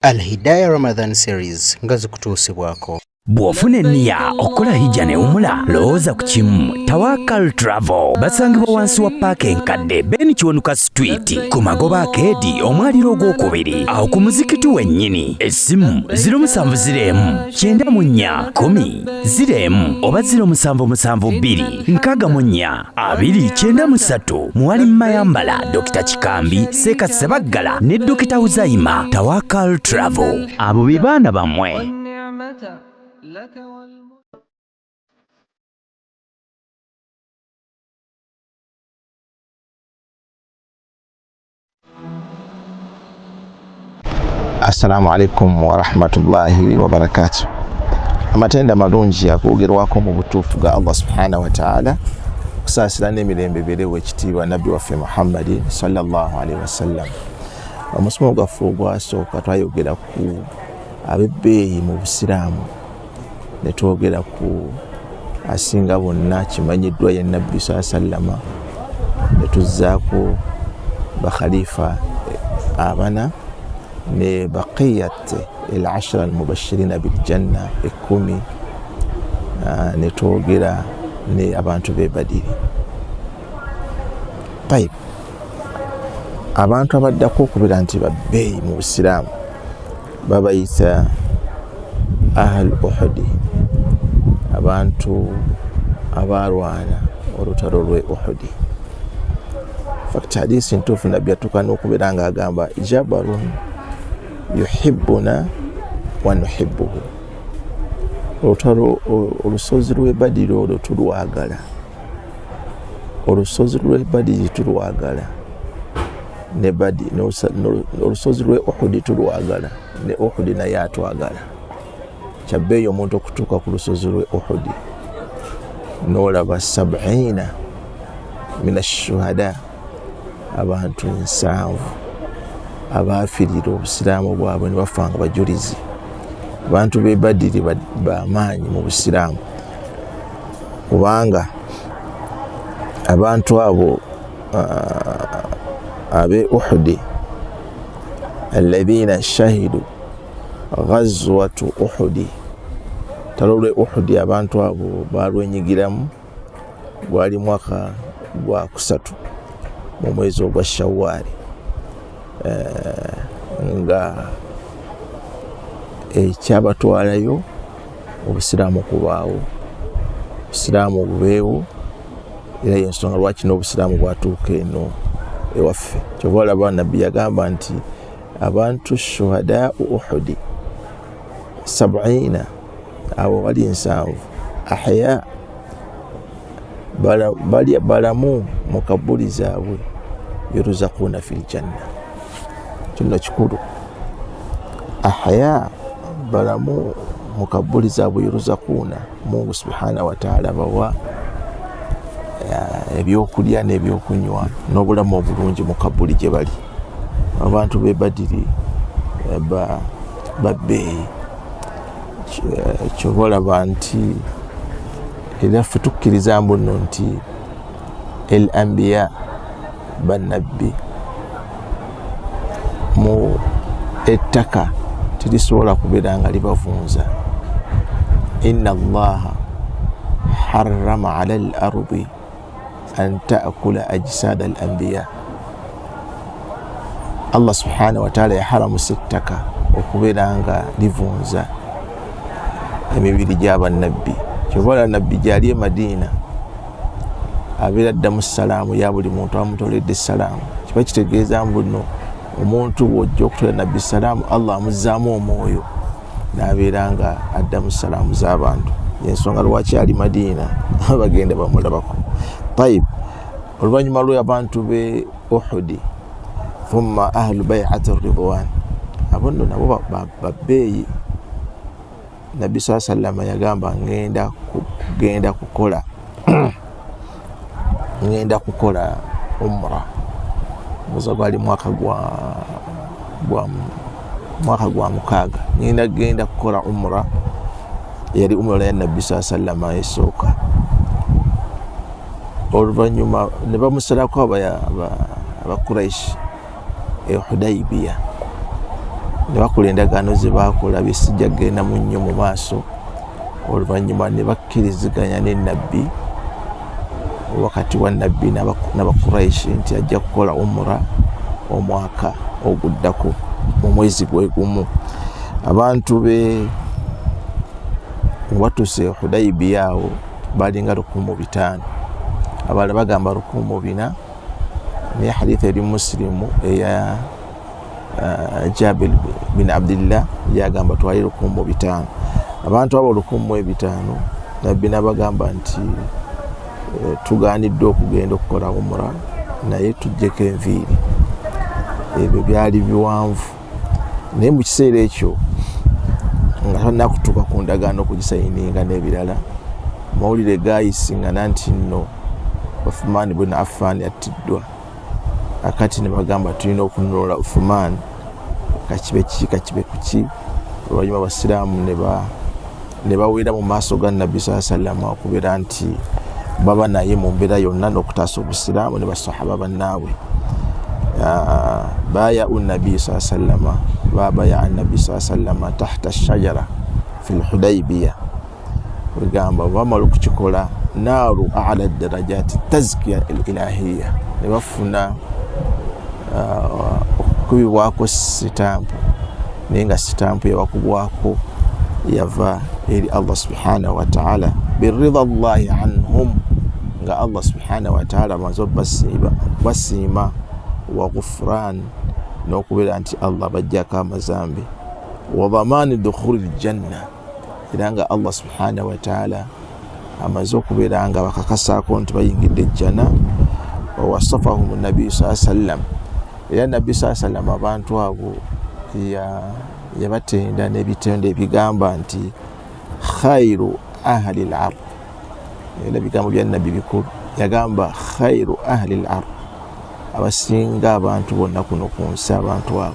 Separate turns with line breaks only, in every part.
Al-Hidayah Ramadan Series ngazi kutuusibwako.
Bw'ofuna enniya okukola hijja ne umula lowooza ku kimu Tawakal Travel basangibwa wansi wa paaka enkadde Ben Kiwanuka Street ku Magoba Arcade omwaliro ogwokubiri awo ku muzikiti wennyini. Essimu 0704-94-10 oba 0772-64-293. Muwali Mayambala, Dr. Kikambi, Seka Sebaggala ne Dr. Uzaima. Tawakal Travel abo be baana bammwe.
لك والملك.
Assalamu alaikum wa rahmatullahi wa barakatuh. Amatenda malungi agogerwako mu butuufu ga Allah subhanahu wa ta'ala kusaasira n'emirembe birewo ekitiibwa nabbi waffe Muhammad sallallahu alaihi wasallam. Omusomo gwaffe ogwasooka twayogera ku abebbeeyi mu Busiraamu ne twogera ku asinga bonna kimanyiddwa ye nabbi sallama ne tuzzaako bakhalifa abana ne baqiyat al-ashra al-mubashirina bil janna 10 ne twogera ne abantu be Badiri. Tayib, abantu abaddako okubira nti babbeeyi mu Busiraamu babayita ahal Uhudi, abantu abarwana olutalo lwe Uhudi. Fakti hadisi ntuufu nabbi yatuuka n'okubeera nga agamba jabalun yuhibbuna wa nuhibbuhu. Olutalo olusozi lw'e Badiri olwo tulwagala, olusozi lw'e Badiri tulwagala, ne Badiri olusozi lw'e Uhudi tulwagala, ne Uhudi naye atwagala. Kyabbeeyi omuntu okutuuka ku lusozi lw'e Uhudi n'olaba 70 mina shuhada, abantu 70 abaafirira obusiraamu bwabwe ne bafa nga bajulizi. Abantu b'e Badiri b'amaanyi mu Busiraamu kubanga abantu abo ab'e Uhudi alladhina shahidu ghazwatu Uhudi, talo lw'e Uhudi abantu abo balwenyigiramu, gwali mwaka gwa 3 mu mwezi ogwa Shawwali, nga ekyabatwalayo obusiraamu kubaawo, obusiraamu bubeewo, era y'ensonga lwaki n'obusiraamu bwatuuka eno ewaffe. Kyova olaba nabbi yagamba nti abantu shuhada Uhudi 70 abo bali 70 ahya balamu mu kabuli zaabwe yurzaquna fil janna. Kino kikulu, ahya balamu mu kabuli zaabwe yurzaquna, Mungu subhanahu wa ta'ala bawa ebyokulya n'ebyokunywa n'obulamu obulungi mu kabuli gye bali. Abantu b'e Badiri babbeeyi. Kyova olaba nti era ffe tukkiriza mbu nno nti el anbiya bannabbi mu ettaka tirisobola kubeera nga libavunza. Inna Allaha harrama ala al-ardi an ta'kula ajsada al-anbiya. Allah subhanahu wa ta'ala yaharamusa ettaka okubeera nga livunza emibiri gy'abannabbi. Kyova olaba nabbi gyali e Madiina abeera addamu salaamu ya buli muntu amutoledde salaamu. Kiba kitegeeza mbu nno omuntu bw'ojja okutolera nabbi salaamu, Allah amuzzaamu omwoyo n'abeera nga addamu salaamu z'abantu. Y'ensonga lwaki ali Madiina bagenda bamulabako. Tayib, oluvannyuma lw'abantu b'e Uhudi, thumma ahlu bay'ati ridwan, abo nno nabo babbeeyi. Nabbi sallama yagamba ngenda kukola umra. Muzo gwali mwaka gwa 6 ngenda kukola umra. Yali umra ya Nabbi sallama esooka. Oluvannyuma ne bamusalako aba Quraish e Hudaybiya. ne bakola endagaano ze baakola besijja genda mu nnyo mu maaso. Oluvannyuma ne bakkiriziganya ne nabbi wakati wa nabbi n'abakuraishi nti ajja kukola umura omwaka oguddako mu mwezi gwe gumu. Abantu be watuse Hudaybiya awo balinga 500, abalala bagamba 400. Naye hadith eri Muslimu eya Jabir bin Abdillah yagamba twali 500. Abantu abo 500 nabbi n'abagamba nti tugaaniddwa okugenda okukola umura naye tujjeko enviiri. Ebyo byali biwanvu, naye mu kiseera ekyo nga tannakutuuka ku ndagaano okugisayininga n'ebirala, mawulire gaayisingana nti nno Uthman ibn Affan yattiddwa. Akati ne bagamba tulina okununula Uthman kakibe kuki. Oluvannyuma abasiraamu ne bawera mu maaso ga Nabbi sallallahu alaihi wasallam okubeera nti baba naye mu mbeera yonna n'okutaasa obusiraamu ne basahaba bannaabwe. بايعوا النبي صلى الله عليه وسلم بايع النبي صلى الله عليه وسلم تحت الشجرة في الحديبية. وقام وعملوا كتكولا نار أعلى الدرجات التزكية الإلهية نوفنا كوي واكو ستامب نينغا ستامب يواكو واكو يفا إلي الله سبحانه وتعالى بالرضا الله عنهم. الله سبحانه وتعالى ما زوب بسيما وغفران نوكبر أنت الله بجاك مزامبي وضمان دخول الجنة. إذا الله سبحانه وتعالى أما زوكبر أنك وككسا كنت بينجد الجنة ووصفهم النبي صلى الله عليه وسلم. إذا النبي صلى الله عليه وسلم أبانتوا يبتين دا نبيتين دي بيغامبا أنت خير أهل العرض. إذا بيغامبا بيان النبي بيقول يغامبا خير أهل العرض. abasinga abantu bonna kuno ku nsi abantu abo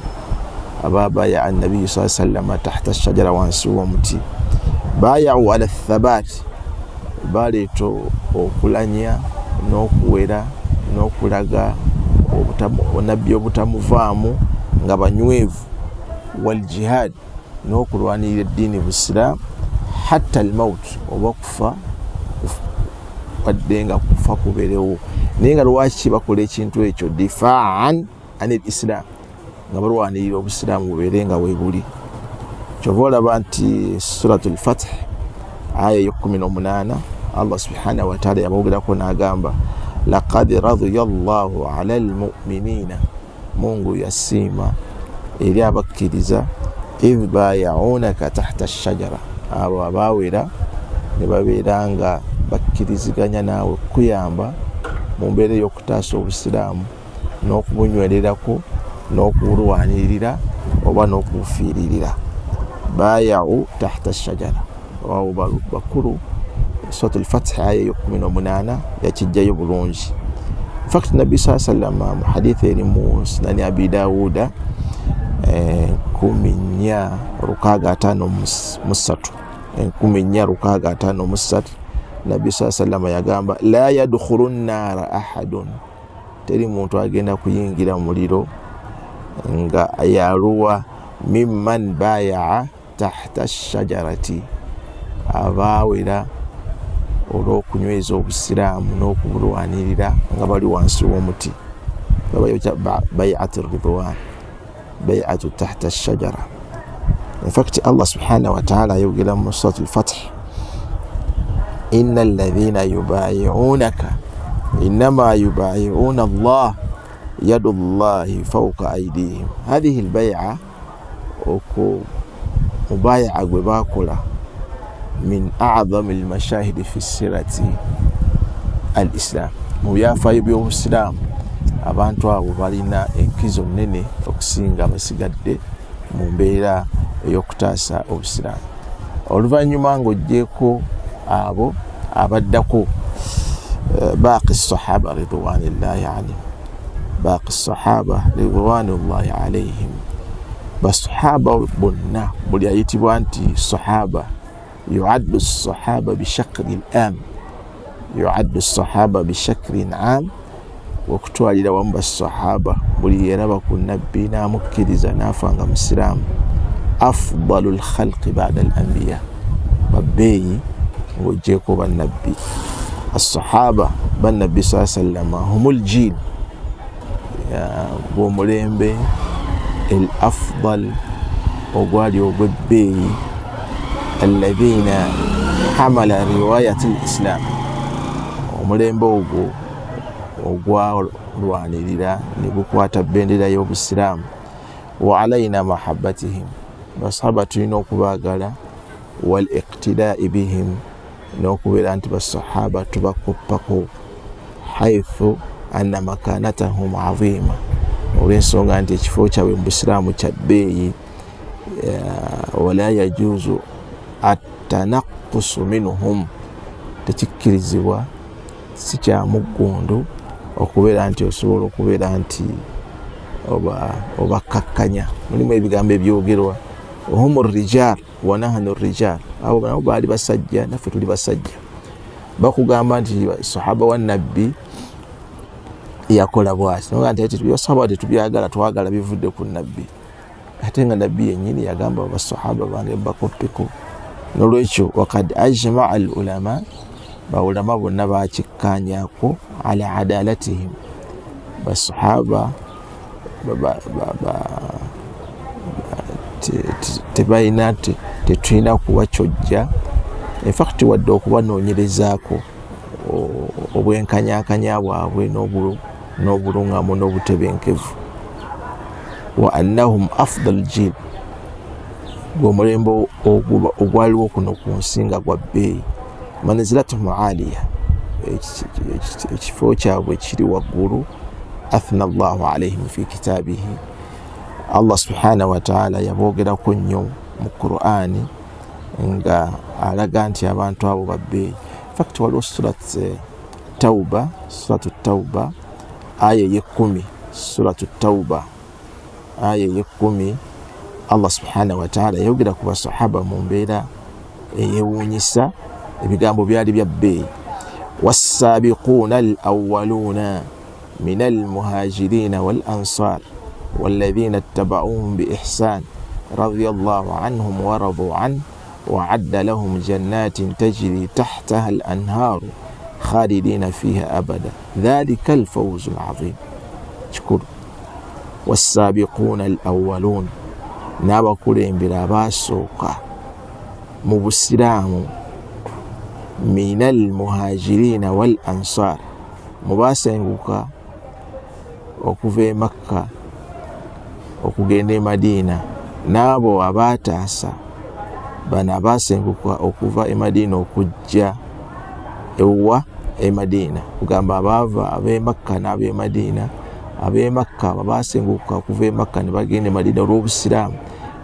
ababaya annabi sallallahu alaihi wasallam tahta shajara wansi w'omuti bayawu ala thabat baleeto okulanya n'okuwera n'okulaga obunabbi obutamuvaamu nga banywevu wal jihad n'okulwanirira eddiini busiraamu hatta al maut oba kufa wadde nga kufa kubeerewo. Naye nga lwaki bakola ekintu ekyo difaan anil islam nga balwanirira obusiraamu bubeere nga weebuli. Kyova olaba nti suratul Fath aya 18 Allah subhanahu wa ta'ala yabogerako n'agamba laqad radiyallahu ala almu'minina, Mungu yasiima eri abakkiriza idh bayaunaka tahta ash-shajara, abo abaawera ne babeera nga bakkiriziganya naawe kuyamba mu mbeera y'okutaasa obusiraamu n'okubunywererako n'okubulwanirira oba n'okubufiiririra. Baaya'u tahta ash-shajara abo bakulu. Suratul Fath aya 18 yakijjayo bulungi. In fact Nabbi sallallahu alaihi wasallam mu hadithi eri mu Sunan Abi Dawuda 1453 Nabbi sallallahu alaihi wasallam yagamba la yadkhulu an-nara ahadun, teri muntu agenda kuyingira muliro nga yaluwa mimman baya'a tahta ash-shajarati, abaawera olw'okunyweza obusiraamu n'okubulwanirira nga bali wansi w'omuti. Bay'atu ridwan, bay'atu tahta ash-shajara. In fact Allah subhanahu wa ta'ala ayogera mu suratul Fath innal ladhina yubayi'unaka innama yubayi'una Allah yadu Allahi fawqa aydihim. Hadhihi al-bay'a mubaya'a gwe bakola min a'zami al-mashahidi fi sirati al-islam. Mu byafaayo by'obusiraamu abantu abo balina enkizo nnene okusinga abasigadde mu mbeera ey'okutaasa obusiraamu. Oluvannyuma ng'oggyeko abo abaddako baaqi as-sahaba ridwanillahi alayhim, baaqi as-sahaba ridwanullahi alayhim. Basahaba bonna buli ayitibwa nti sahaba yu'addu as-sahaba bishakli al-am, yu'addu as-sahaba bishakli am, okutwalira wamu basahaba buli yeraba ku nabbi n'amukkiriza n'afa nga musiraamu afdalul khalqi ba'da al-anbiya, babbeeyi ng'oggyeko bannabbi. As-sahaba bannabbi sallallahu alayhi wa sallam humul jil, bw'omulembe el afdal ogwali ogw'ebbeeyi, alladhina hamala riwayat al-islam, omulembe ogwo ogwalwanirira ne gukwata bendera y'obusiraamu. Wa alayna mahabbatihim, basahaba tulina okubaagala, wal iqtidaa'i bihim, n'okubeera nti basahaba tubakuppako, haythu anna makanatahum azima, olw'ensonga nti ekifo kyabwe mu busiraamu kya bbeeyi. Wala yajuuzu attanaqqusu minhum, tekikkirizibwa, si kya muggundu okubeera nti osobola okubeera nti obakakkanya. Mulimu ebigambo ebyogerwa, humu rijal wa nahnu rijal, abo nabo baali basajja, naffe tuli basajja. Bakugamba nti sahaba wa nabbi yakola bw'ati, noga nti byosahaba tetubyagala, twagala bivudde ku nabbi, ate nga nabbi yennyini yagamba basahaba bange bakoppeko. Nolwekyo wakad ajmaa al ulama, baulama bonna bakikkaanyako ala adalatihim, basahaba tebalina, tetulina kubakyojja, infact wadde okubanoonyerezaako obwenkanyakanya bwabwe n'obuluŋŋamu n'obutebenkevu. Wa annahum afdal jil, gw'omulembe ogwaliwo kuno ku nsi nga gwa bbeeyi. Manzilatuhum aliya, ekifo kyabwe kiri waggulu. Athna Allahu alayhim fi kitaabihi, Allah subhanahu wa ta'ala yaboogerako nnyo mu Qur'ani nga alaga nti abantu abo babbeeyi. Fact waliwo suratu Tawba aya y'ekkumi, suratu Tawba aya y'ekkumi, Allah subhanahu wa ta'ala yayogera ku basahaba mu mbeera eyewuunyisa, ebigambo byali bya bbeeyi. Wassaabiquuna al-awwaluuna min al-muhaajiriina wal-ansaar والذين اتبعوهم بإحسان رضي الله عنهم ورضوا عنه وأعد لهم جنات تجري تحتها الأنهار خالدين فيها أبدا ذلك الفوز العظيم. شكر. والسابقون الأولون، n'abakulembera biraabasooka mu busiraamu, minal muhajirina wal ansar, mu baasenguka okuva e Makka okugenda e Madiina, n'abo abaataasa bano abaasenguka okuva e Madiina okujja ewa e Madiina, kugamba abaava ab'e Makka n'ab'e Madiina. Ab'e Makka abaasenguka okuva e Makka ne bagenda e Madiina olw'obusiraamu,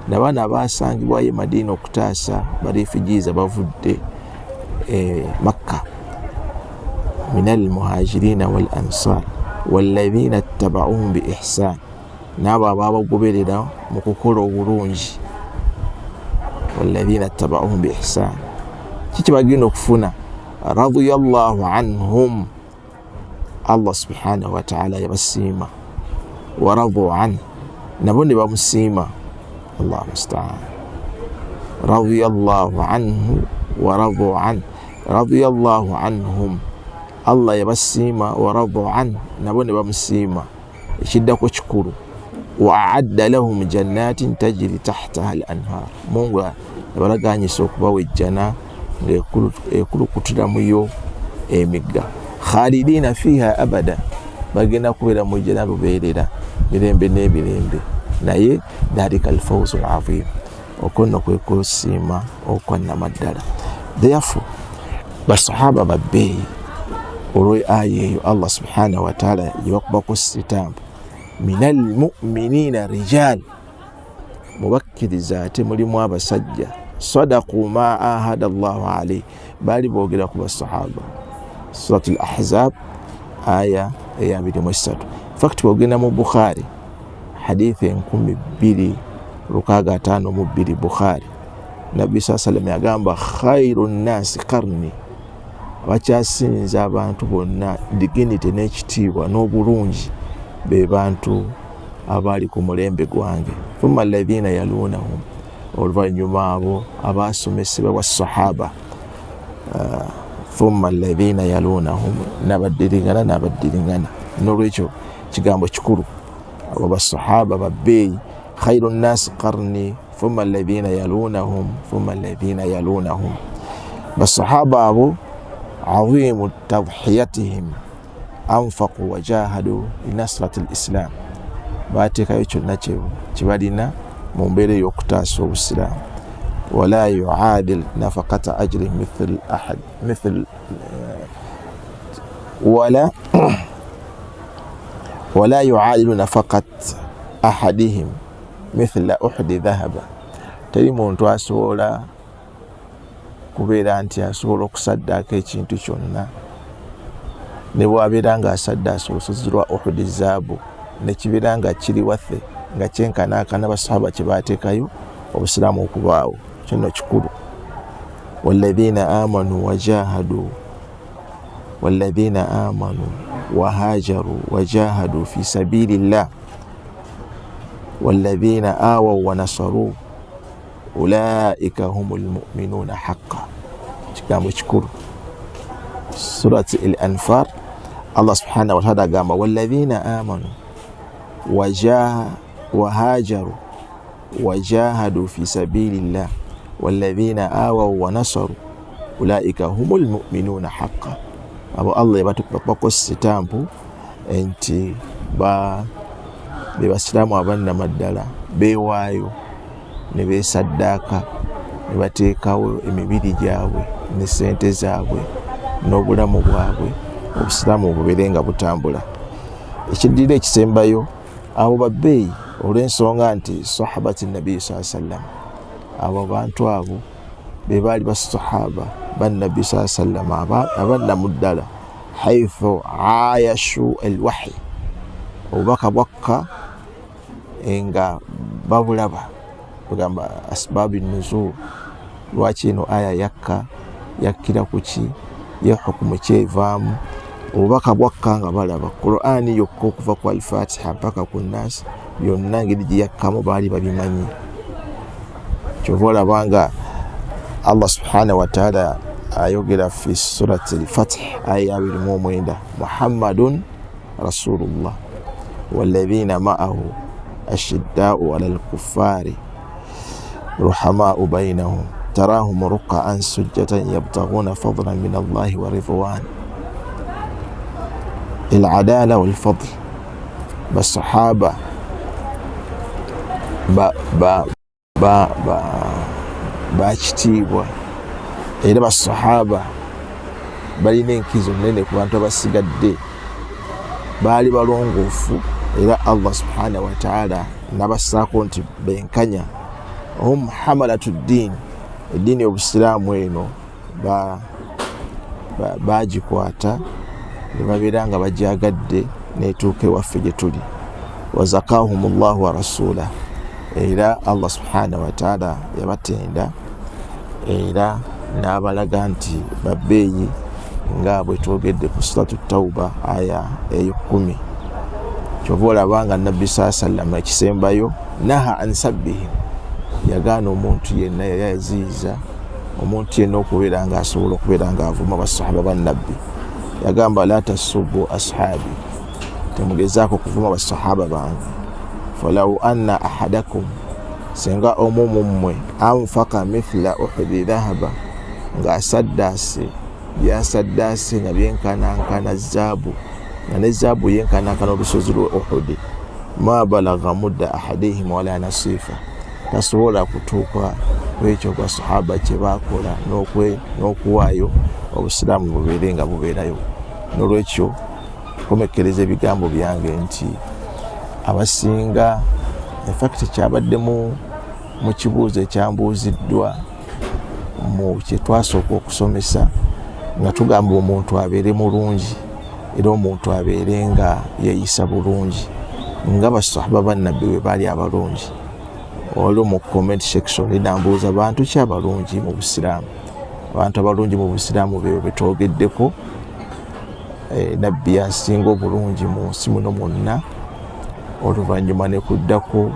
nabano abaasangibwayo e Madiina okutaasa barefugees abavudde e Makka, minal muhajirina wal ansar walladhina ittaba'uhum bi ihsan, n'abo abaabagoberera mu kukola obulungi, walladhina ittaba'uhum bi ihsan. Kiki bagenda okufuna? Radiyallahu anhum, Allah subhanahu wa ta'ala yabasiima, wa radu an, nabo ne bamusiima. Allahu musta'an. Radiyallahu anhu wa radu an, radiyallahu anhum, Allah yabasiima, wa radu an, nabo ne bamusiima. Ekiddako kikulu, wa a'adda lahum jannatin tajri tahtaha al-anhar, Mungu yabalaganyisa okubawa ejjana ng'ekulukutira muyo emigga. Khalidina fiha abada, bagenda kubeera mu jjana lubeerera mirembe n'emirembe. Naye dhalika al-fawzu al-azim, okwo nno kwe kusiima okwannamaddala. Therefore basahaba babbeeyi olw'aya eyo Allah subhanahu wa ta'ala yebakubako sitambu, minal mu'minina rijal, mubakkiriza ate mulimu abasajja, sadaqu ma ahada Allahu alayhi, baali boogera ku basahaba. Suratul Ahzab aya eya 23. Fact bwogenda mu Bukhari hadithi 2652 Bukhari, Nabbi sallallahu alayhi wa sallam yagamba khairun nasi qarni, abakyasinza abantu bonna dignity n'ekitiibwa n'obulungi be bantu abali ku mulembe gwange, thumma alladhina yalunahum, oluvannyuma abo abaasomesebwa basahaba thumma alladhina yalunahum n'abaddiringana n'olwekyo kigambo kikulu abo basahaba babbeeyi khairu nnasi qarni thumma alladhina yalunahum thumma alladhina yalunahum basahaba abo azimu tadhiyatihim anfaqu wa jahadu linasrati lislam bateekayo kyonna kibalina mu mbeera ey'okutaasa obusiraamu wala yuadil nafaqata ajri mithl ahad wala yuadilu nafaqat ahadihim mithla uhdi dhahaba teri muntu asobola kubeera nti asobola okusaddaako ekintu kyonna ne bwabeera nga asaddaasa olusozi lwa uhudi zaabu nekibeera nga kiri waffe nga kyenkanaakana basahaba kye baateekayo obusiraamu okubaawo kino kikulu walladhina amanu wajahadu walladhina amanu wahajaru wajahadu fi sabilillah walladhina awaw wanasaru ulaika humul mu'minuna haqqan kigambo kikulu surati al-anfal Allah subhanahu wa ta'ala agamba walladhina amanu wahajaru wajahadu fi sabilillah walladhina awaw wanasaru ulaika humul mu'minuna haqqan abo Allah yabatukako sitampu enti bebasiraamu abannamaddala beewaayo ne beesaddaaka ne bateekawo emibiri gyabwe ne sente zaabwe n'obulamu bwabwe obusiraamu bubeere nga butambula. Ekiddiiro ekisembayo abo babbeeyi olw'ensonga nti sahabati nabbi sallallahu alaihi wasallam abo bantu abo be baali basahaba bannabbi sallallahu alaihi wasallam abannamu ddala haithu ayashu alwahyi obubaka bwakka nga babulaba kugamba asbabu nuzul lwaki eno aya yakka yakkira kuki ye hukumu kyevaamu obubaka bwakka nga balaba Qur'ani yokka okuva ku al-Fatiha mpaka ku Nas byonna ngeri gye yakkamu baali babimanyi. Kyova olabanga Allah subhanahu wa ta'ala ayogera fi surati al-Fath aya 29 Muhammadun rasulullah walladhina ma'ahu ashidda'u 'alal kuffari ruhama'u bainahum tarahum ruk'an sujjatan yabtaghuna fadlan min Allah wa ridwan al-'adala wal fadl basahaba bakitiibwa era basahaba balina enkizo nnene ku bantu abasigadde baali balongoofu era Allah subhanahu wa ta'ala nabassaako nti benkanya hum hamalatu ddin eddiini obusiraamu eno bagikwata ne babeera nga bajagadde neetuuka ewaffe gye tuli wazakahumullahu wa rasulah era Allah subhanahu wa ta'ala yabatenda era n'abalaga nti babbeeyi nga bwe twogedde ku suratu tawba aya 10. Kyova olabanga nabbi sallallahu alaihi wasallam ekisembayo naha an sabbihim yagaana omuntu yenna yayaziiza omuntu yenna okubeera nga asobola okubeera nga avuma basahaba bannabbi yagamba la tasubbu ashabi temugezaako kuvuma basahaba bange falau anna ahadakum senga omu mummwe anfaka mithla uhudi dhahaba nga asaddaase byasaddaase nga byenkanankana zaabu nga ne zaabu yenkanankana olusozi lwa Uhudi ma balagha mudda ahadihim wala nasifa tasobola kutuuka ekyo basahaba kye baakola n'okuwaayo obusiraamu bubeere nga bubeerayo. N'olwekyo komekkereza ebigambo byange nti abasinga infact kyabaddemu mu kibuuzo ekyambuuziddwa mu kye twasooka okusomesa nga tugamba omuntu abeere mulungi era omuntu abeere nga yeeyisa bulungi nga basahaba bannabbi bwe baali abalungi. Olwo mu comment section nambuuza bantu ki abalungi mu busiraamu. Abantu abalungi mu busiraamu be twogeddeko nabbi asinga obulungi mu nsi muno mwonna oluvannyuma ne kuddako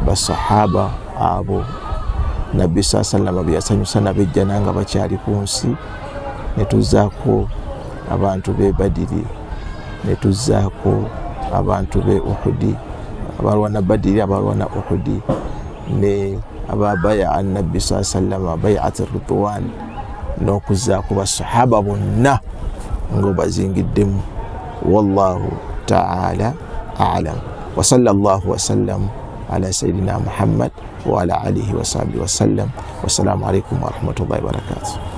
basahaba abo Nabbi sallallahu alaihi wasallam bejja nanga bakyali ku nsi, ne tuzaako abantu be Badiri, ne tuzaako abantu be Uhudi, abalwana Badiri, abalwana Uhudi, ne ababaya an-Nabbi sallallahu alaihi wasallam bay'at ar-ridwan, n'okuzaako basahaba bonna ng'obazingiddemu. Wallahu ta'ala a'lam. Wa sallallahu wa sallam ala sayyidina Muhammad wa ala alihi wa sahbihi wa sallam. Wassalamu alaikum wa rahmatullahi wa barakatuh.